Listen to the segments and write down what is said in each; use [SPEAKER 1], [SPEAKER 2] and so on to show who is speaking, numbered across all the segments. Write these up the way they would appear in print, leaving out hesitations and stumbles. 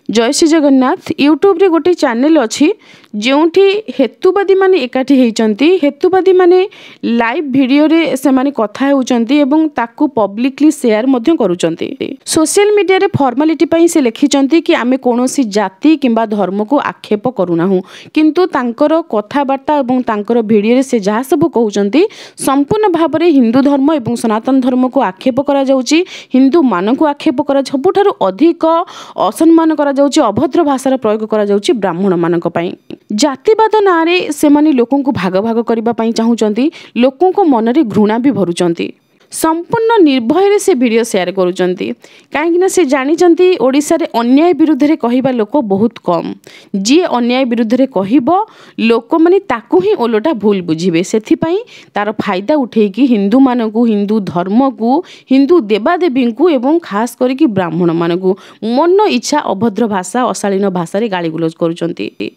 [SPEAKER 1] जय श्री जगन्नाथ यूट्यूब रे गोटे चैनल अच्छी जोठी हेतुवादी माने एकाठी होती हेतुवादी माने लाइव वीडियो रे से माने कथा होउचंती एवं ताकू पब्लिकली शेयर मध्य करूचंती। सोशल मीडिया रे फॉर्मालिटी पई से लिखिचंती कि आमे कोनोसी जाति किंबा धर्म को आक्षेप करूनाहु किंतु तांकर कथाबार्ता एवं तांकर वीडियो रे से जहाँ सब कहउचंती संपूर्ण भाव में हिंदू धर्म एवं सनातन धर्म को आक्षेप करा जाउची, हिंदू मान को आक्षेप करा सबुठारु अधिक असम्मान करा जाउची, अभद्र भाषार प्रयोग करा जाउची ब्राह्मण मानक पई। जातिवाद नारे से माने लोकों को भाग भाग करबा पई चाहुचंती, लोकों को मन रे घृणा भी भरुचंती। संपूर्ण निर्भय रे से वीडियो शेयर करूचंती काहेकि से जानिचंती ओडिसा रे अन्याय विरुद्ध रे कहिबा लोक बहुत कम। जी अन्याय विरुद्ध रे कहिबो लोक माने ताकू ही ओलोटा भूल बुझिबे, सेथि पई तार फायदा उठेकी हिंदू मानकू, हिंदू धर्म को, हिंदू देवादेवी को एवं खास करिकी ब्राह्मण मानकू मन इच्छा अभद्र भाषा अशालीन भाषा रे गाली गुलोज करूचंती।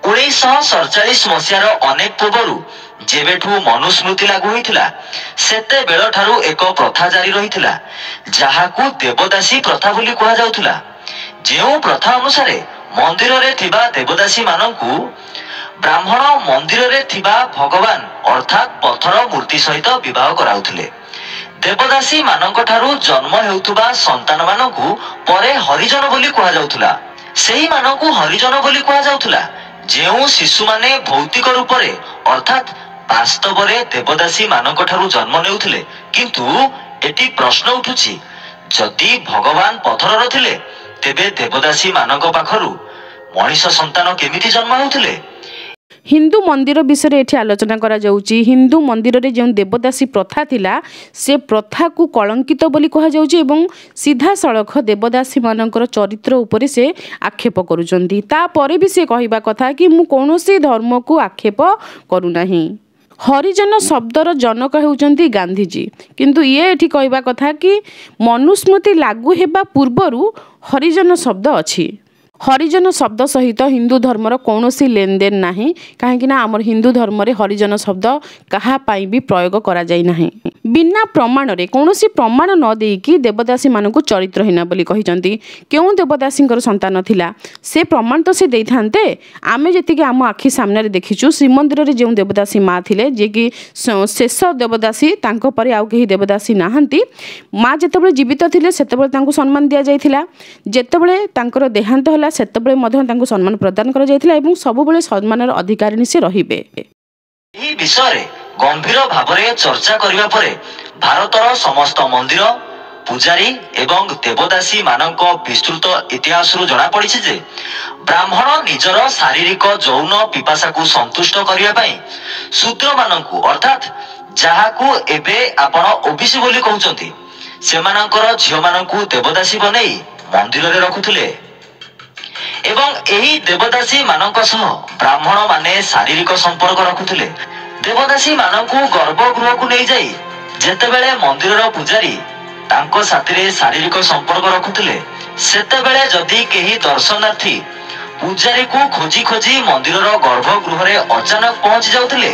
[SPEAKER 2] 1947 मसीहार अनेक पूर्वरु जेबेठू मनुस्मृति लागू होइथिला सेते बेल ठारू एक प्रथा जारी रहिथिला जाहाकू देवदासी प्रथा बोली कहा जाउथिला। जेउ प्रथा अनुसार मंदिर रे थिबा देवदासी माननकू ब्राह्मण मंदिर रे थिबा भगवान अर्थात पत्थर मूर्ति सहित विवाह कराउथिले। देवदासी माननक ठारू जन्म हेउथुबा संतान माननकू परे हरिजन बोली कहा जाउथिला। सेही माननकू हरिजन बोली कहा जाउथिला जेउ शिशु माने भौतिक रूप रे अर्थात वास्तव रे देवदासी मानक ठारू जन्म नेउथिले, किंतु एटी प्रश्न उठुछि जदि भगवान पत्थर रथिले तेबे देवदासी मानक पाखरु मनीष संतान केमिति जन्म हेउथिले।
[SPEAKER 1] हिंदू मंदिर विषय एठी आलोचना करा जाउची। हिंदू मंदिर रे जो देवदासी प्रथा थिला से प्रथा को कलंकित बोली कहा जाउची एवं सीधा सड़क देवदासी मानकर चरित्र उपरे से आक्षेप करूचंती। ता परे भी से कहिबा कथा कि मु कोनोसी धर्म को आक्षेप करू नाही। हरिजन शब्दर जनक हेउचंती गांधीजी, किंतु ये एठी कहिबा कथा कि मनुस्मृति लागू हेबा पूर्वरु हरिजन शब्द अछि। हरिजन शब्द सहित हिंदू धर्मर कौनसी लेनदेन नाही कहीं आमर हिंदू धर्म रे हरिजन शब्द कहा पाई भी प्रयोग करा जाई नाही। बिना प्रमाण रे कौनसी प्रमाण न देकी देवदासी मानकु चरित्रहीन बोली कहिचंती। केउ देवदासींकर संतान थिला से प्रमाण तो से देइथांते। आमे जेतिके आम आखि सामने रे देखिचु श्रीमंदिर रे जेउ देवदासी माँ थिले जे कि शेष देवदासी तांको परे आउ केही देवदासी नाहंती। माँ जेतेबेले जीवित थिले सेतेबेले तांको सम्मान दिया जाइथिला, जेतेबेले तांकर देहांत होला सेतेबेले मध्य तांको सम्मान प्रदान करा जाइथिला एवं सबुबेले सम्मानर अधिकारी से रहिबे।
[SPEAKER 2] एही विषय रे गंभीर भावरे चर्चा करिबा परे भारतर समस्त मंदिर पूजारी एवं देवदासी मानक विस्तृत इतिहास रु जणा पड़िछि जे ब्राह्मण निजर शारीरिक जौन पिपासा को संतुष्ट करिया पई शूद्र मानकू अर्थात जाहाकू एबे आपण ओबीसी बोली कहउचंती सेमानकर झियो मानकू देवदासी बनेई मंदिर रे रखुथिले एवं एही देवदासी मानक सह ब्राह्मण माने शारीरिक संपर्क रखुथिले। देवदासी मानकू गर्भगृह को नहीं जाई जेतेबेले मंदिर रो पुजारी तांको साथिरे शारीरिक संपर्क रखुथिले सेतेबेले जदि केही दर्शनार्थी पुजारी को खोजी खोजी मंदिर रो गर्भगृह रे अचानक पहुंच जाउथिले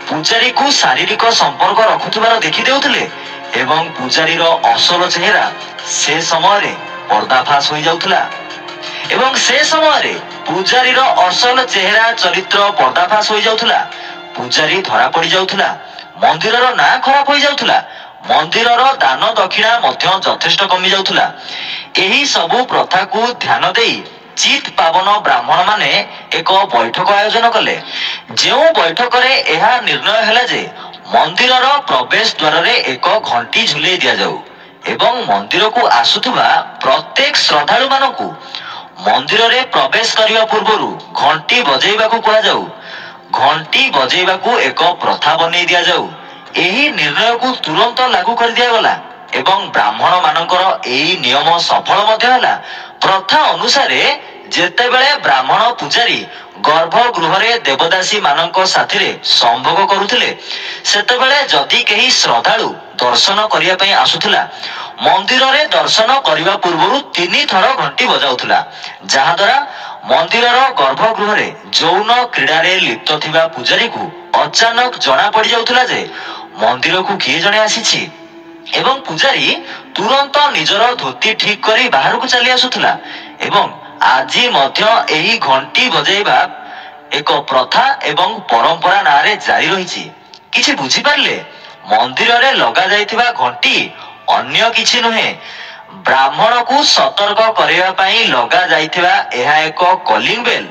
[SPEAKER 2] पुजारी को शारीरिक संपर्क रखुथिबार देखि देउथिले एवं पुजारी रो असल चेहरा से समय रे पर्दाफाश होई जाउथला एवं से समय पुजारी रो असल चेहरा चरित्र पर्दाफाश हो जाउथला। पुजारी धरा पड़ी जाउथला, मंदिर रो ना खराब हो जाउथला, मंदिर रो दान दक्षिणा मध्य यथेष्ट कमी जाउथला। एही सबु प्रथा को ध्यान देई चित पावन ब्राह्मण माने एक बैठक आयोजन कले। जेउ बैठक रे एहा निर्णय हैला जे मंदिर रो प्रवेश द्वार रे एक घंटी झुले दिया जाऊ एवं मंदिर को आसुथुबा प्रत्येक श्रद्धालु मानकू मंदिर रे प्रवेश करिया पूर्वरु घंटी बजेइबा को कहा जाऊ। घंटी बजेइबा को एक प्रथा बनै दिया जाऊ। एही निर्णय को तुरंत लागू कर दिया गला एवं ब्राह्मण मानकर एही नियम सफल मध्य हला। प्रथा अनुसार जेतेबेले ब्राह्मण पुजारी गर्भगृह रे देवदासी मानक साथिरे संभोग करुथिले सेतेबेले जदि केही श्रद्धालु दर्शन करिया पई आसुथिला मंदिर रे दर्शन करिवा पूर्वरु 3 थर घंटी बजाउथला जहा द्वारा मंदिर रो गर्भगृह रे जौन क्रीड़ा रे लिप्त थिबा पुजारी को अचानक जणा पड़ी जाउथला जे मंदिर को किए जणे आसीछि एवं पुजारी तुरंत निजर धोती ठीक करी बाहर को चली आसुथला ଏବଂ ଆଜି ମଧ୍ୟ ଏହି ଘଣ୍ଟି ବଜାଇବା ଏକ ପ୍ରଥା ଏବଂ ପରମ୍ପରା ନାଁରେ ଜାରି ରହିଛି। କିଛି ବୁଝିପାରିଲେ? ମନ୍ଦିରରେ ଲଗାଯାଇଥିବା ଘଣ୍ଟି ଅନ୍ୟ କିଛି ନୁହେଁ, ବ୍ରାହ୍ମଣକୁ ସତର୍କ କରିବା ପାଇଁ ଲଗାଯାଇଥିବା ଏହା ଏକ କଲିଂ ବେଲ୍।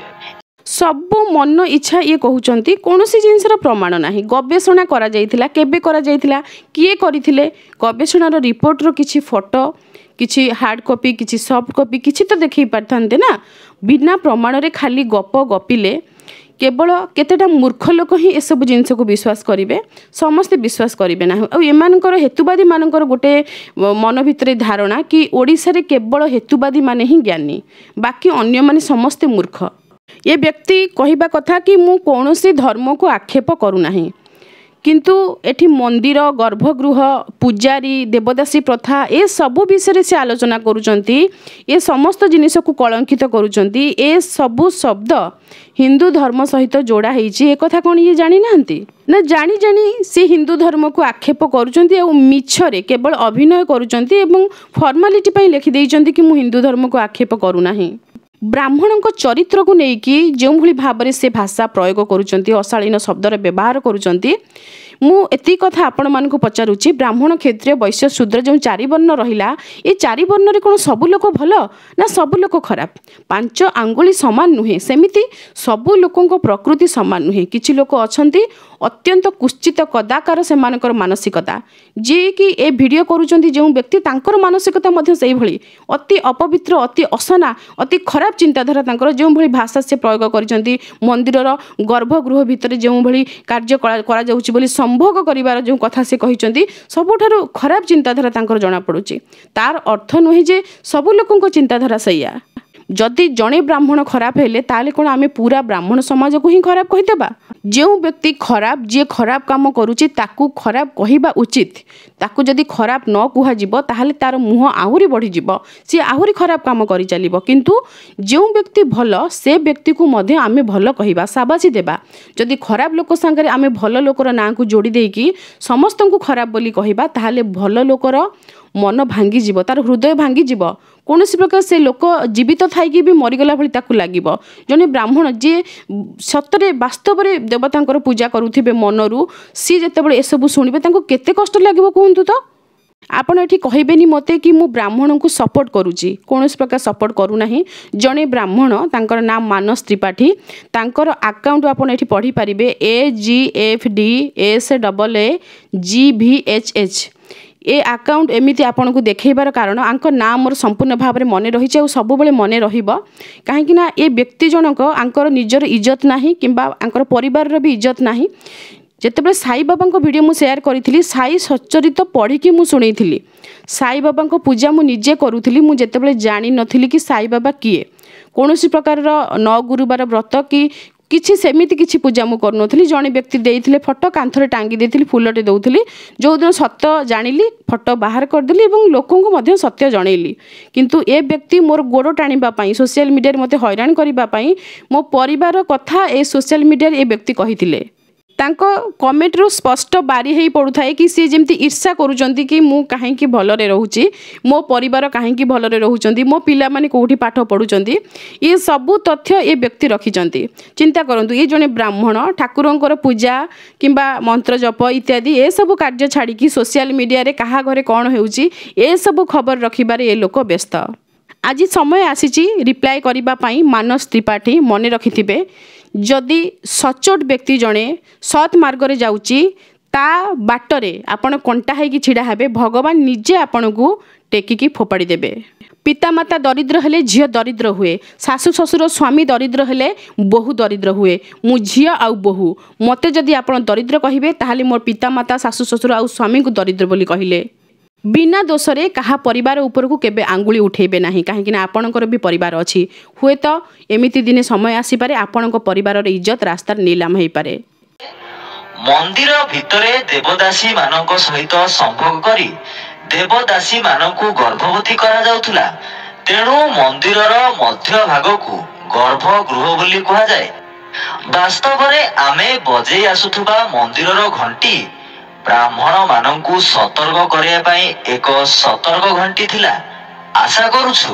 [SPEAKER 1] ସବୁ ମନ ଇଚ୍ଛା ଇଏ କହୁଛନ୍ତି, କୌଣସି ଜିନିଷର ପ୍ରମାଣ ନାହିଁ। ଗବେଷଣା କରାଯାଇଥିଲା, କେବେ କରାଯାଇଥିଲା, କିଏ କରିଥିଲେ, ଗବେଷଣାର ରିପୋର୍ଟର କିଛି ଫଟୋ, କିଛି ହାର୍ଡ଼ କପି, କିଛି ସଫ୍ଟ କପି କିଛି ତ ଦେଖାଇ ପାରିଥାନ୍ତେ ନା। ବିନା ପ୍ରମାଣରେ ଖାଲି ଗପ ଗପିଲେ କେବଳ କେତେଟା ମୂର୍ଖ ଲୋକ ହିଁ ଏସବୁ ଜିନିଷକୁ ବିଶ୍ୱାସ କରିବେ, ସମସ୍ତେ ବିଶ୍ୱାସ କରିବେ ନାହିଁ। ଆଉ ଏମାନଙ୍କର ହେତୁବାଦୀ ମାନଙ୍କର ଗୋଟେ ମନ ଭିତରେ ଧାରଣା କି ଓଡ଼ିଶାରେ କେବଳ ହେତୁବାଦୀ ମାନେ ହିଁ ଜ୍ଞାନୀ, ବାକି ଅନ୍ୟମାନେ ସମସ୍ତେ ମୂର୍ଖ। ଏ ବ୍ୟକ୍ତି କହିବା କଥା କି ମୁଁ କୌଣସି ଧର୍ମକୁ ଆକ୍ଷେପ କରୁନାହିଁ, କିନ୍ତୁ ଏଠି ମନ୍ଦିର, ଗର୍ଭଗୃହ, ପୂଜାରୀ, ଦେବଦାସୀ ପ୍ରଥା ଏସବୁ ବିଷୟରେ ସେ ଆଲୋଚନା କରୁଛନ୍ତି। ଏ ସମସ୍ତ ଜିନିଷକୁ କଳଙ୍କିତ କରୁଛନ୍ତି। ଏସବୁ ଶବ୍ଦ ହିନ୍ଦୁ ଧର୍ମ ସହିତ ଯୋଡ଼ା ହେଇଛି। ଏକଥା କ'ଣ ଇଏ ଜାଣିନାହାନ୍ତି? ନା ଜାଣି ଜାଣି ସେ ହିନ୍ଦୁ ଧର୍ମକୁ ଆକ୍ଷେପ କରୁଛନ୍ତି ଆଉ ମିଛରେ କେବଳ ଅଭିନୟ କରୁଛନ୍ତି ଏବଂ ଫର୍ମାଲିଟି ପାଇଁ ଲେଖିଦେଇଛନ୍ତି କି ମୁଁ ହିନ୍ଦୁ ଧର୍ମକୁ ଆକ୍ଷେପ କରୁନାହିଁ। ବ୍ରାହ୍ମଣଙ୍କ ଚରିତ୍ରକୁ ନେଇକି ଯେଉଁଭଳି ଭାବରେ ସେ ଭାଷା ପ୍ରୟୋଗ କରୁଛନ୍ତି, ଅଶାଳୀନ ଶବ୍ଦର ବ୍ୟବହାର କରୁଛନ୍ତି, ମୁଁ ଏତିକି କଥା ଆପଣମାନଙ୍କୁ ପଚାରୁଛି, ବ୍ରାହ୍ମଣ, କ୍ଷତ୍ରିୟ, ବୈଶ୍ୟ, ଶୂଦ୍ର ଯେଉଁ ଚାରି ବର୍ଣ୍ଣ ରହିଲା, ଏ ଚାରି ବର୍ଣ୍ଣରେ କ'ଣ ସବୁ ଲୋକ ଭଲ ନା ସବୁ ଲୋକ ଖରାପ? ପାଞ୍ଚ ଆଙ୍ଗୁଳି ସମାନ ନୁହେଁ, ସେମିତି ସବୁ ଲୋକଙ୍କ ପ୍ରକୃତି ସମାନ ନୁହେଁ। କିଛି ଲୋକ ଅଛନ୍ତି ଅତ୍ୟନ୍ତ କୁଶ୍ଚିତ କଦାକାର ସେମାନଙ୍କର ମାନସିକତା, ଯିଏକି ଏ ଭିଡ଼ିଓ କରୁଛନ୍ତି ଯେଉଁ ବ୍ୟକ୍ତି, ତାଙ୍କର ମାନସିକତା ମଧ୍ୟ ସେଇଭଳି ଅତି ଅପବିତ୍ର, ଅତି ଅସନା, ଅତି ଖରାପ ଚିନ୍ତାଧାରା ତାଙ୍କର। ଯେଉଁଭଳି ଭାଷା ସେ ପ୍ରୟୋଗ କରିଛନ୍ତି, ମନ୍ଦିରର ଗର୍ଭଗୃହ ଭିତରେ ଯେଉଁଭଳି କାର୍ଯ୍ୟ କରାଯାଉଛି ବୋଲି ସମ୍ଭୋଗ କରିବାର ଯେଉଁ କଥା ସେ କହିଛନ୍ତି, ସବୁଠାରୁ ଖରାପ ଚିନ୍ତାଧାରା ତାଙ୍କର ଜଣାପଡ଼ୁଛି। ତାର ଅର୍ଥ ନୁହେଁ ଯେ ସବୁ ଲୋକଙ୍କ ଚିନ୍ତାଧାରା ସେଇଆ। ଯଦି ଜଣେ ବ୍ରାହ୍ମଣ ଖରାପ ହେଲେ ତାହେଲେ କ'ଣ ଆମେ ପୁରା ବ୍ରାହ୍ମଣ ସମାଜକୁ ହିଁ ଖରାପ କହିଦେବା? ଯେଉଁ ବ୍ୟକ୍ତି ଖରାପ, ଯିଏ ଖରାପ କାମ କରୁଛି ତାକୁ ଖରାପ କହିବା ଉଚିତ। ତାକୁ ଯଦି ଖରାପ ନ କୁହାଯିବ ତାହେଲେ ତାର ମୁହଁ ଆହୁରି ବଢ଼ିଯିବ, ସିଏ ଆହୁରି ଖରାପ କାମ କରିଚାଲିବ। କିନ୍ତୁ ଯେଉଁ ବ୍ୟକ୍ତି ଭଲ, ସେ ବ୍ୟକ୍ତିକୁ ମଧ୍ୟ ଆମେ ଭଲ କହିବା, ସାବାସି ଦେବା। ଯଦି ଖରାପ ଲୋକ ସାଙ୍ଗରେ ଆମେ ଭଲ ଲୋକର ନାଁକୁ ଯୋଡ଼ି ଦେଇକି ସମସ୍ତଙ୍କୁ ଖରାପ ବୋଲି କହିବା, ତାହେଲେ ଭଲ ଲୋକର ମନ ଭାଙ୍ଗିଯିବ, ତାର ହୃଦୟ ଭାଙ୍ଗିଯିବ। କୌଣସି ପ୍ରକାର ସେ ଲୋକ ଜୀବିତ ଥାଇକି ବି ମରିଗଲା ଭଳି ତାକୁ ଲାଗିବ। ଜଣେ ବ୍ରାହ୍ମଣ ଯିଏ ସତରେ ବାସ୍ତବରେ ଦେବତାଙ୍କର ପୂଜା କରୁଥିବେ ମନରୁ, ସିଏ ଯେତେବେଳେ ଏସବୁ ଶୁଣିବେ ତାଙ୍କୁ କେତେ କଷ୍ଟ ଲାଗିବ କୁହନ୍ତୁ ତ? ଆପଣ ଏଠି କହିବେନି ମୋତେ କି ମୁଁ ବ୍ରାହ୍ମଣଙ୍କୁ ସପୋର୍ଟ କରୁଛି, କୌଣସି ପ୍ରକାର ସପୋର୍ଟ କରୁନାହିଁ। ଜଣେ ବ୍ରାହ୍ମଣ, ତାଙ୍କର ନାଁ ମାନସ ତ୍ରିପାଠୀ, ତାଙ୍କର ଆକାଉଣ୍ଟ ଆପଣ ଏଠି ପଢ଼ିପାରିବେ, AGFDSAAGVHH। ଏ ଆକାଉଣ୍ଟ ଏମିତି ଆପଣଙ୍କୁ ଦେଖାଇବାର କାରଣ, ଆଙ୍କ ନାଁ ମୋର ସମ୍ପୂର୍ଣ୍ଣ ଭାବରେ ମନେ ରହିଛି ଆଉ ସବୁବେଳେ ମନେ ରହିବ। କାହିଁକିନା ଏ ବ୍ୟକ୍ତି ଜଣକ, ଆଙ୍କର ନିଜର ଇଜ୍ଜତ ନାହିଁ କିମ୍ବା ଆଙ୍କର ପରିବାରର ବି ଇଜ୍ଜତ ନାହିଁ। ଯେତେବେଳେ ସାଇବାବାଙ୍କ ଭିଡ଼ିଓ ମୁଁ ସେୟାର କରିଥିଲି, ସାଇ ସଚରିତ ପଢ଼ିକି ମୁଁ ଶୁଣେଇଥିଲି। ସାଇବାବାଙ୍କ ପୂଜା ମୁଁ ନିଜେ କରୁଥିଲି। ମୁଁ ଯେତେବେଳେ ଜାଣିନଥିଲି କି ସାଇବାବା କିଏ, କୌଣସି ପ୍ରକାରର 9 ଗୁରୁବାର ବ୍ରତ କି କିଛି ସେମିତି କିଛି ପୂଜା ମୁଁ କରୁନଥିଲି। ଜଣେ ବ୍ୟକ୍ତି ଦେଇଥିଲେ ଫଟୋ, କାନ୍ଥରେ ଟାଙ୍ଗି ଦେଇଥିଲି, ଫୁଲଟେ ଦେଉଥିଲି। ଯେଉଁଦିନ ସତ୍ୟ ଜାଣିଲି, ଫଟୋ ବାହାର କରିଦେଲି ଏବଂ ଲୋକଙ୍କୁ ମଧ୍ୟ ସତ୍ୟ ଜଣେଇଲି। କିନ୍ତୁ ଏ ବ୍ୟକ୍ତି ମୋର ଗୋଡ଼ ଟାଣିବା ପାଇଁ, ସୋସିଆଲ ମିଡ଼ିଆରେ ମୋତେ ହଇରାଣ କରିବା ପାଇଁ, ମୋ ପରିବାର କଥା ଏ ସୋସିଆଲ ମିଡ଼ିଆରେ ଏ ବ୍ୟକ୍ତି କହିଥିଲେ। ତାଙ୍କ କମେଣ୍ଟରୁ ସ୍ପଷ୍ଟ ବାରି ହେଇ ପଡ଼ୁଥାଏ କି ସିଏ ଯେମିତି ଈର୍ଷା କରୁଛନ୍ତି କି ମୁଁ କାହିଁକି ଭଲରେ ରହୁଛି, ମୋ ପରିବାର କାହିଁକି ଭଲରେ ରହୁଛନ୍ତି, ମୋ ପିଲାମାନେ କେଉଁଠି ପାଠ ପଢ଼ୁଛନ୍ତି। ଏ ସବୁ ତଥ୍ୟ ଏ ବ୍ୟକ୍ତି ରଖିଛନ୍ତି। ଚିନ୍ତା କରନ୍ତୁ, ଏ ଜଣେ ବ୍ରାହ୍ମଣ ଠାକୁରଙ୍କର ପୂଜା କିମ୍ବା ମନ୍ତ୍ର ଜପ ଇତ୍ୟାଦି ଏସବୁ କାର୍ଯ୍ୟ ଛାଡ଼ିକି ସୋସିଆଲ ମିଡ଼ିଆରେ କାହା ଘରେ କ'ଣ ହେଉଛି ଏସବୁ ଖବର ରଖିବାରେ ଏ ଲୋକ ବ୍ୟସ୍ତ। ଆଜି ସମୟ ଆସିଛି ରିପ୍ଲାଏ କରିବା ପାଇଁ। ମାନସ ତ୍ରିପାଠୀ, ମନେ ରଖିଥିବେ, ଯଦି ସଚ୍ଚୋଟ ବ୍ୟକ୍ତି ଜଣେ ସତ୍ ମାର୍ଗରେ ଯାଉଛି, ତା ବାଟରେ ଆପଣ କଣ୍ଟା ହେଇକି ଛିଡ଼ା ହେବେ, ଭଗବାନ ନିଜେ ଆପଣଙ୍କୁ ଟେକିକି ଫୋପାଡ଼ି ଦେବେ। ପିତାମାତା ଦରିଦ୍ର ହେଲେ ଝିଅ ଦରିଦ୍ର ହୁଏ, ଶାଶୁ ଶ୍ୱଶୁର ସ୍ୱାମୀ ଦରିଦ୍ର ହେଲେ ବୋହୂ ଦରିଦ୍ର ହୁଏ। ମୁଁ ଝିଅ ଆଉ ବୋହୂ, ମୋତେ ଯଦି ଆପଣ ଦରିଦ୍ର କହିବେ ତାହେଲେ ମୋର ପିତାମାତା, ଶାଶୁ ଶ୍ୱଶୁର ଆଉ ସ୍ୱାମୀଙ୍କୁ ଦରିଦ୍ର ବୋଲି କହିଲେ। ବିନା ଦୋଷରେ କାହା ପରିବାର ଉପରକୁ କେବେ ଆଙ୍ଗୁଳି ଉଠେଇବେ ନାହିଁ, କାହିଁକିନା ଆପଣଙ୍କର ବି ପରିବାର ଅଛି। ହୁଏତ ଏମିତି ଦିନେ ସମୟ ଆସିପାରେ ଆପଣଙ୍କ ପରିବାରର ଇଜ୍ଜତ ରାସ୍ତାରେ ନିଲାମ ହେଇପାରେ।
[SPEAKER 2] ମନ୍ଦିର ଭିତରେ ଦେବଦାସୀ ମାନଙ୍କ ସହିତ ସମ୍ଭୋଗ କରି ଦେବଦାସୀ ମାନଙ୍କୁ ଗର୍ଭବତୀ କରାଯାଉଥିଲା। ତେଣୁ ମନ୍ଦିରର ମଧ୍ୟ ଭାଗକୁ ଗର୍ଭଗୃହ ବୋଲି କୁହାଯାଏ। ବାସ୍ତବରେ ଆମେ ବଜେଇ ଆସୁଥିବା ମନ୍ଦିରର ଘଣ୍ଟି ବ୍ରାହ୍ମଣ ମାନଙ୍କୁ ସତର୍କ କରିବା ପାଇଁ ଏକ ସତର୍କ ଘଣ୍ଟି ଥିଲା। ଆଶା କରୁଛୁ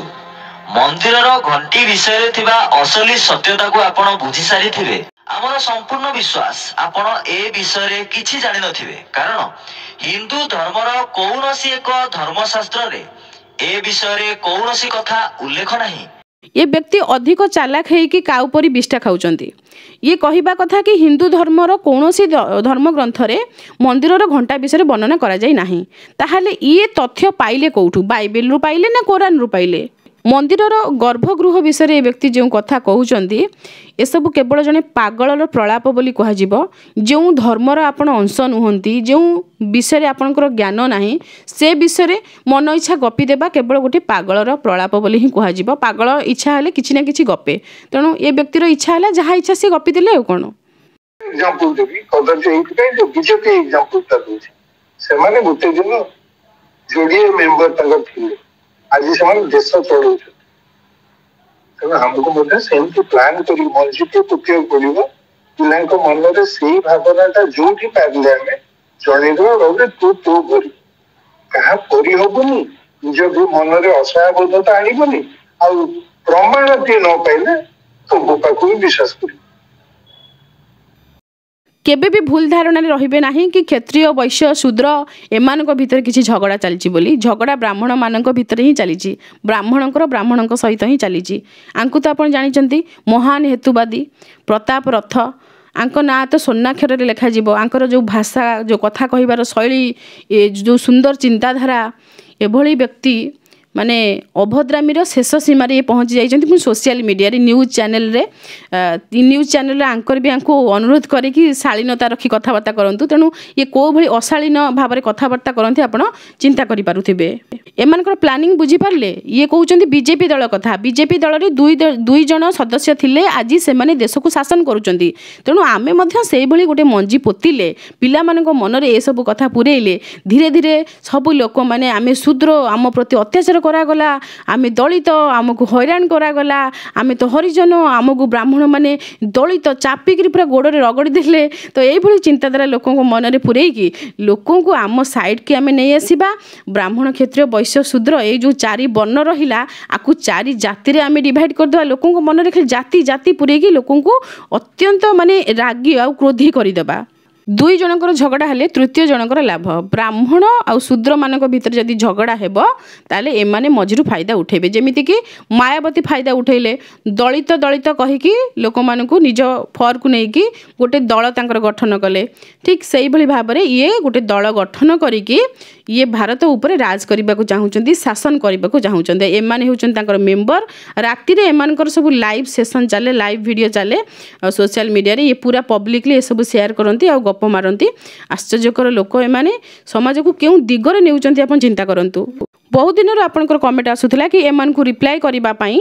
[SPEAKER 2] ମନ୍ଦିରର ଘଣ୍ଟି ବିଷୟରେ ଥିବା ଅସଲି ସତ୍ୟତାକୁ ଆପଣ ବୁଝି ସାରିଥିବେ। ଆମର ସମ୍ପୂର୍ଣ୍ଣ ବିଶ୍ୱାସ ଆପଣ ଏ ବିଷୟରେ କିଛି ଜାଣିନଥିବେ, କାରଣ ହିନ୍ଦୁ ଧର୍ମର କୌଣସି ଏକ ଧର୍ମଶାସ୍ତ୍ରରେ ଏ ବିଷୟରେ କୌଣସି କଥା ଉଲ୍ଲେଖ ନାହିଁ।
[SPEAKER 1] ये व्यक्ति अधिक चालाक है का उपरी विष्टा खाऊंट। ये कहवा कथा कि हिंदू धर्मर कौन सी धर्म ग्रंथ रे मंदिर घंटा विषय वर्णना करा जाय नाही। ताहाले ये तथ्य पाइले कौठू? बाइबल रु पाइले ना कुरान रु पाइले? मंदिर गर्भगृह विषय ये व्यक्ति जो कथा कहते ये सब केवल जड़े पागलर प्रलाप बोली कह जो धर्मर आपण अंश नुहति जो विषय आपणकर ज्ञान नाही से विषय मन इच्छा गपी देवा केवल गोटे पागलर प्रलाप बोली ही कह पागल इच्छा हेले किछि ना किछि गपे। तेणु ये व्यक्तिर इच्छा है जहाँ इच्छा सी गपी देले और कौन
[SPEAKER 3] एग्जांपल देबी कदाच एइथि जो बीजेपी एग्जांपल ता दोछि सेमाने गोटे दिन जोडिए मेंबर तंग थिले आज से देश चलू हमको बोलते सेमती प्लान कर मस्जिद पकेक पड़ो पिला मन में से भावना जो पारे आम जनईदे तू तू कर क्या करहबनी निज भी मन में असहायबोधता आणबनी आ प्रमाण टे न पाइले तुम पाक भी विश्वास कर
[SPEAKER 1] केबे भी भूल धारणा रहिबे नाही कि क्षत्रिय वैश्य शूद्र एमानक भितर किसी झगड़ा चलची बोली। झगड़ा ब्राह्मण मानक भितर ही चलीची, ब्राह्मणकर ब्राह्मणक सहित ही चलीची। आंकु तो आपण जानिचंती महान हेतुवादी प्रताप रथ आंक ना तो स्वर्णाक्षर लेखा जीव आंकर जो भाषा जो कथा कहिबार शैली जो सुंदर चिंताधारा एभली व्यक्ति माने अभद्रामीर शेष सीमार ये पहुँची जाइए। Social media news channel Anchor भी आपको अनुरोध करी शालीनता रखी कथबार्ता करूँ। तेणु ये कौ भाई अशालीन भाव में कथबार्ता करते आप चिंता करें। एमानकर प्लानिंग बुझीपारे ये कहते बीजेपी दल कथा। बीजेपी दल में दुई जन सदस्य थिले आज से देश को शासन करुँच। तेणु आमे से गोटे मंजी पोतिले पिला मन में सब कथा पुरेले धीरे धीरे सब लोक मैंने आम शूद्र आम प्रति अत्याचार करागला आमे दलित आमको हैरान करागला आमे तो हरिजन आमको ब्राह्मण माने दलित चापिकी पूरा गोड़े रगड़ी देले। तो ये चिंताधारा लोक मन में पुरेकी लोक आम साइड की आमे नहीं आसवा ब्राह्मण क्षत्रिय वैश्य शूद्र ये जो चारि वर्ण रहा आपको चारि जाति आमे डिवाइड करदे लोक मन में खाली जाति जाति पुरेकी लोक अत्यंत माने रागी आ क्रोधी करदेबा। दुई जनकर झगड़ा हेले तृतीय जनकर लाभ। ब्राह्मण आउ शूद्र मानक भीतर जदि झगड़ा हेबो ताले एमाने मझिरु फायदा उठेबे। जेमिति कि मायावती फायदा उठेले दलित दलित कहिकी लोक मानकु निज फर को नेकी गोटे दल तांकर गठन कले। ठीक सेही भली भाबरे ये गोटे दल गठन करिकी ये भारत ऊपर राज करने को चाहूँगी शासन करने को चाहूँगी। एमाने होचन तांकर मेंबर राति रे एमानकर सब लाइव सेशन चले लाइव वीडियो चले सोशल मीडिया रे ये पूरा पब्लिकली ये सब शेयर करती आ गप मारती। आश्चर्यकर लोक एमाने समाज को क्यों दिगरे नेउचंती आपण चिंता करंतु। बहुत दिन आपनकर कमेंट आसुथिला कि एमान को रिप्लाई करिबा पई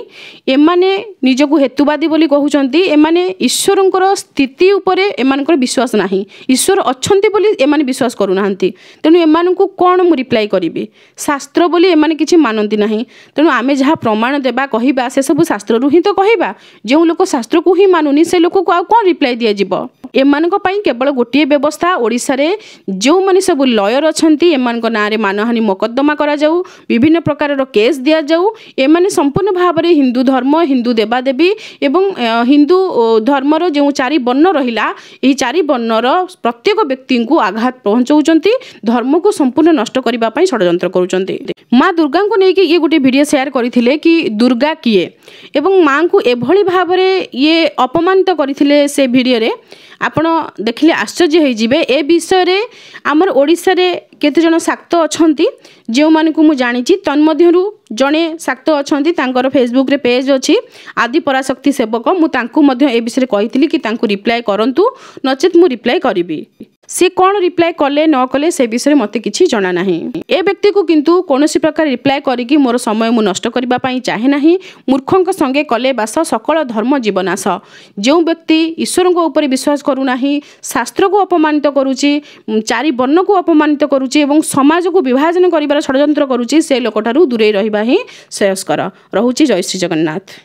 [SPEAKER 1] एमाने निजको हेतुवादी बोली कहउचंती। एमाने ईश्वरंकर स्थिति उपरे एमानकर विश्वास नाही ईश्वर अछंती बोली एमाने विश्वास करू नाहंती। तेनु एमान को कोन मु रिप्लाई करिबी शास्त्र बोली एमाने किछि मानंती नाही। तेनु आमे जहा प्रमाण देबा कहिबा से सब शास्त्र रु ही तो कहिबा। जो लोक शास्त्र को ही मानुनी से लोक को आ कोन रिप्लाई दिया जिवो। एमानक पई केवल गोटिए व्यवस्था ओडिसा रे जो माने सब लॉयर अछंती एमानक नाँ रे मानहानि मोकद्दमा करा जाऊ विभिन्न प्रकार केस दिया जाऊ। एमाने संपूर्ण भाव में हिंदू धर्म हिंदू देवादेवी एवं हिंदू धर्मर जो चारि वर्ण रहिला एही चारि वर्णर प्रत्येक व्यक्ति को आघात पहुँचाउचंती धर्म को संपूर्ण नष्ट करबा पई षड्यंत्र करूचंती। माँ दुर्गा को लेकिन ये गोटे वीडियो शेयर करथिले कि दुर्गा किए एवं माँ को एभली भाव में ये अपमानित करथिले से वीडियो रे आपण देखिले आश्चर्य हो जिवे। ए विषय रे आमर ओडिसा रे केते जन शाक्त अछंती जो मानकु मु जानिछि तन्मध्यरु जणे शाक्त अछंती तांकर फेसबुक रे पेज अछि आदि पराशक्ति सेवक मु तांकु मध्य ए विषय रे कहिथिली कि तांकु रिप्लाई करंतु नचेत मु रिप्लाई करिबी। से कौन रिप्लाई कले न कले से विषय मते किछि जाना नाही। ए व्यक्ति को किंतु कोनोसी प्रकार रिप्लाई करिकि मोर समय मु नष्ट करबा पई चाहे नाही। मूर्खंक संगे कले बास सकल धर्म जीवनाश। जो व्यक्ति ईश्वर को ऊपर विश्वास करू नाही शास्त्र को अपमानित करूची चारि वर्ण को अपमानित करूची एवं समाज को विभाजन करिबार षड्यंत्र करूची से लोकटारु दूरे रहिबा ही श्रेयस्कर। रहुची जय श्री जगन्नाथ।